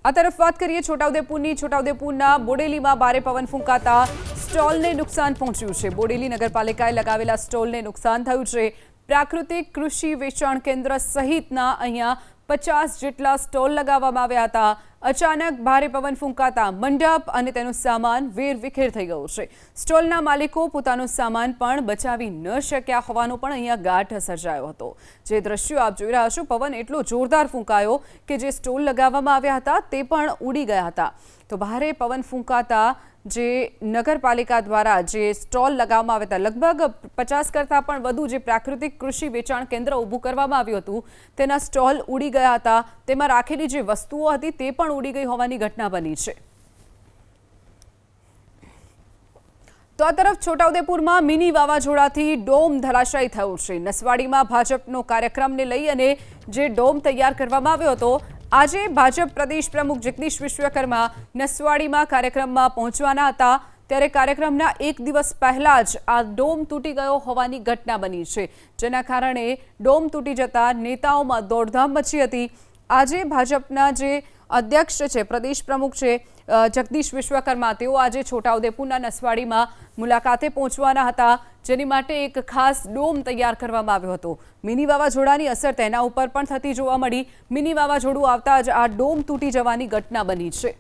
આ તરફ વાત કરીએ છોટાઉદેપુરના બોડેલીમાં ભારે પવન ફૂંકાતા સ્ટોલને નુકસાન પહોંચ્યું છે। બોડેલી નગરપાલિકાએ લગાવેલા સ્ટોલને નુકસાન થયું છે। પ્રાકૃતિક કૃષિ વેચાણ કેન્દ્ર સહિતના અહીંયા 50 જેટલા સ્ટોલ લગાવવામાં આવ્યા હતા। અચાનક ભારે પવન ફૂંકાતા મંડપ અને તેનો સામાન વેરવિખેર થઈ ગયો છે। સ્ટોલના માલિકો પોતાનો સામાન પણ બચાવી ન શક્યા હોવાનો પણ અહીંયા ગાઢ સર્જાયો હતો। જે દ્રશ્યો આપ જોઈ રહ્યા છો, પવન એટલો જોરદાર ફૂંકાયો કે જે સ્ટોલ લગાવવામાં આવ્યા હતા તે પણ ઉડી ગયા હતા। તો ભારે પવન ફૂંકાતા જે નગરપાલિકા દ્વારા જે સ્ટોલ લગાવવામાં આવ્યા હતા, લગભગ 50 કરતાં પણ વધુ જે પ્રાકૃતિક કૃષિ વેચાણ કેન્દ્ર ઊભું કરવામાં આવ્યું હતું તેના સ્ટોલ ઉડી ગયા હતા। તેમાં રાખેલી જે વસ્તુઓ હતી તે પણ ઉડી ગઈ હોવાની ઘટના બની છે। તો આ તરફ છોટાઉદેપુરમાં મિની વાવાઝોડાથી ડોમ ધરાશાયી થયો છે। નસવાડીમાં ભાજપનો કાર્યક્રમને લઈ અને જે ડોમ તૈયાર કરવામાં આવ્યો હતો, આજે ભાજપ પ્રદેશ પ્રમુખ જગદીશ વિશ્વકર્મા નસવાડીમાં કાર્યક્રમમાં પહોંચવાના હતા, ત્યારે કાર્યક્રમના એક દિવસ પહેલા જ આ ડોમ તૂટી ગયો હોવાની ઘટના બની છે, જેના કારણે ડોમ તૂટી જતા નેતાઓમાં દોડધામ મચી હતી। આજે ભાજપના જે અધ્યક્ષ છે, પ્રદેશ પ્રમુખ છે જગદીશ વિશ્વકર્મા, તેઓ આજે છોટાઉદેપુરના નસવાડીમાં મુલાકાતે પહોંચવાના હતા, જેની માટે એક ખાસ ડોમ તૈયાર કરવામાં આવ્યો હતો। મિની વાવાઝોડાની અસર તેના ઉપર પણ થતી જોવા મળી। મિની વાવાઝોડું આવતા જ આ ડોમ તૂટી જવાની ઘટના બની છે।